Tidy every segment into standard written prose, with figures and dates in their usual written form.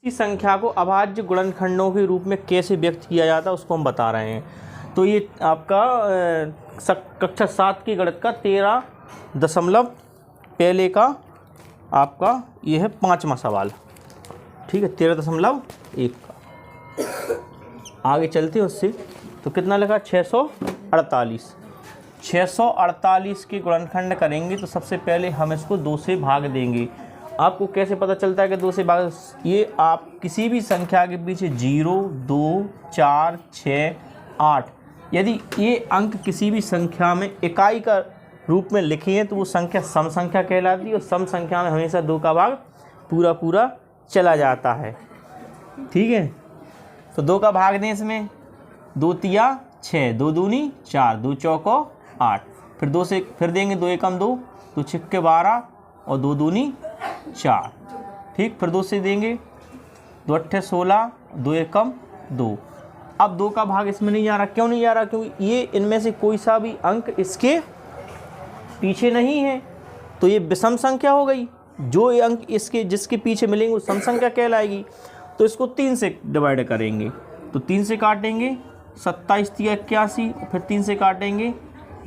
इस संख्या को अभाज्य गुणनखंडों के रूप में कैसे व्यक्त किया जाता है उसको हम बता रहे हैं। तो ये आपका कक्षा 7 की गणित का 13 पहले का आपका ये है 5वां सवाल, ठीक है, 13.1 का। आगे चलते हैं उससे, तो कितना लगा 648 के गुणनखंड करेंगे तो सबसे पहले हम इसको 2 से भाग देंगे। आपको कैसे पता चलता है कि 2 से भाग, ये आप किसी भी संख्या के पीछे 0, 2, 4, 6, 8 यदि ये अंक किसी भी संख्या में इकाई का रूप में लिखे हैं तो वो संख्या सम संख्या कहलाती है, और सम संख्या में हमेशा 2 का भाग पूरा चला जाता है, ठीक है। तो 2 का भाग दें इसमें, 2 तिया 6, 2 दूनी 4, 2 चौको 8, फिर 2 से फिर देंगे 2 एकम 2, 2 छिक्के 12 और 2 दूनी 4, ठीक। फिर 2 से देंगे 2 अट्ठे 16, 2 एकम 2। अब 2 का भाग इसमें नहीं जा रहा, क्यों नहीं जा रहा? क्योंकि ये इनमें से कोई सा भी अंक इसके पीछे नहीं है, तो ये विषम संख्या हो गई। जो ये अंक इसके जिसके पीछे मिलेंगे वो सम संख्या कहलाएगी। तो इसको 3 से डिवाइड करेंगे, तो 3 से काटेंगे 27 तिया 81, फिर 3 से काटेंगे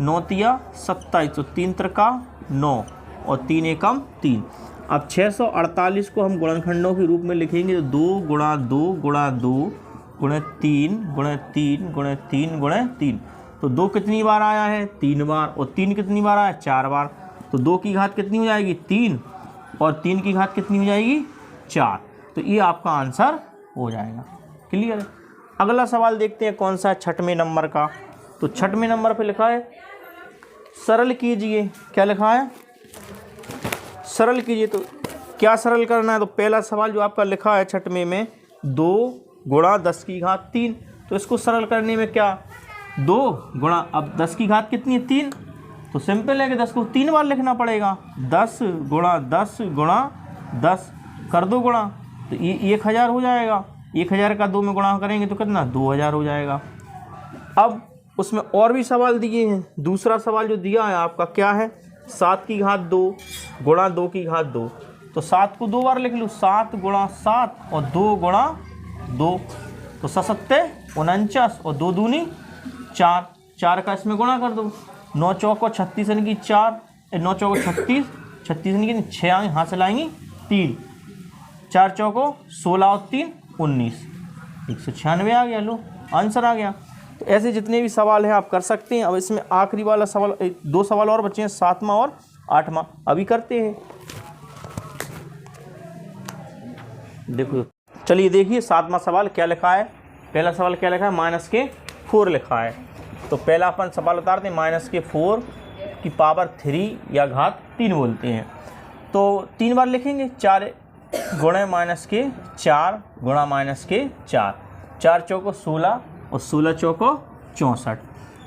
9 तिया 27, तो 3 त्रिका 9 और 3 एकम 3। अब 648 को हम गुणनखंडों के रूप में लिखेंगे, तो 2 गुणा 2 गुणा 2 गुणे 3 गुणे 3 गुणे 3 गुणे 3। तो 2 कितनी बार आया है? 3 बार, और 3 कितनी बार आया? 4 बार। तो 2 की घात कितनी हो जाएगी? 3, और 3 की घात कितनी हो जाएगी? 4। तो ये आपका आंसर हो जाएगा। क्लियर है? अगला सवाल देखते हैं कौन सा है, 6वें नंबर का। तो 6वें नंबर पे लिखा है सरल कीजिए। क्या लिखा है? सरल कीजिए। तो क्या सरल करना है? तो पहला सवाल जो आपका लिखा है 6वें में, 2 गुणा 10 की घात 3। तो इसको सरल करने में क्या, 2 गुणा, अब 10 की घात कितनी है? 3। तो सिंपल है कि 10 को 3 बार लिखना पड़ेगा। 10 गुणा 10 गुणा 10 कर दो गुणा, तो ये 1000 हो जाएगा। 1000 का 2 में गुणा करेंगे तो कितना? 2000 हो जाएगा। अब उसमें और भी सवाल दिए हैं। दूसरा सवाल जो दिया है आपका क्या है? 7 की घात 2 गुणा 2 की घात 2। तो 7 को 2 बार लिख लूँ, 7 गुणा 7 और 2 गुणा 2, तो 7 49 और 2 दूनी 4, 4 का इसमें गुणा कर दो। 9 चौको 36 यानी कि 4, 9 चौको 36, 36 यानी कि 6 आएंगे, हाथ से लाएंगे 3, 4 चौको 16 और 3 19, 196 आ गया। लो आंसर आ गया। तो ऐसे जितने भी सवाल हैं आप कर सकते हैं। अब इसमें आखिरी वाला सवाल, 2 सवाल और बचे हैं, 7वां और 8वां, अभी करते हैं। देखो, चलिए देखिए 7वां सवाल क्या लिखा है। पहला सवाल क्या लिखा है? -4 लिखा है। तो पहला अपन सवाल उतारते हैं, -4 की पावर 3 या घात 3 बोलते हैं। तो 3 बार लिखेंगे, 4 गुणे -4 गुणा -4, 4 चौको 16 और 16 चौको 64।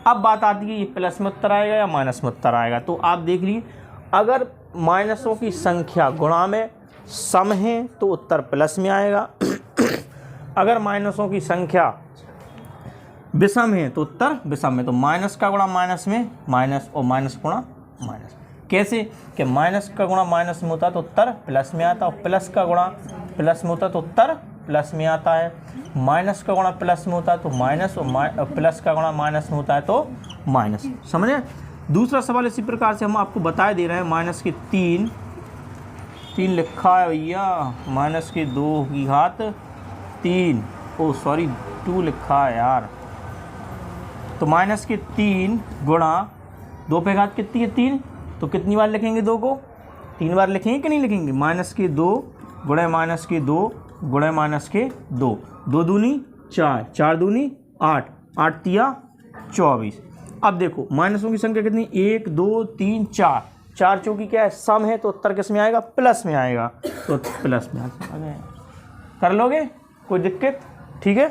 अब बात आती है ये प्लस में उत्तर आएगा या माइनस में उत्तर आएगा। तो आप देख लीजिए, अगर माइनसों की संख्या गुणा में सम है तो उत्तर प्लस में आएगा। अगर माइनसों की संख्या विषम है तो उत्तर विषम में। तो माइनस का गुणा माइनस में, माइनस, और माइनस गुणा माइनस। कैसे? कि माइनस का गुणा माइनस में होता है तो उत्तर प्लस में आता है, और प्लस का गुणा प्लस में होता है तो उत्तर प्लस में आता है। माइनस का गुणा प्लस में होता है तो माइनस, और प्लस का गुणा माइनस में होता है तो माइनस। समझे? दूसरा सवाल इसी प्रकार से हम आपको बता दे रहे हैं। -3 लिखा है भैया, -2 की घात 3, 2 लिखा है यार। तो -3 गुणा 2 पे घात कितनी है? 3। तो कितनी बार लिखेंगे 2 को? 3 बार लिखेंगे कि नहीं लिखेंगे? -2 गुणे -2 गुणे -2, 2 दूनी 4, 4 दूनी 8, 8 तिया 24। अब देखो माइनसों की संख्या कितनी? 1 2 3 4, 4 चौकी क्या है? सम है, तो उत्तर किस में आएगा? प्लस में आएगा। तो प्लस में आ गया। कर लोगे? कोई दिक्कत? ठीक है।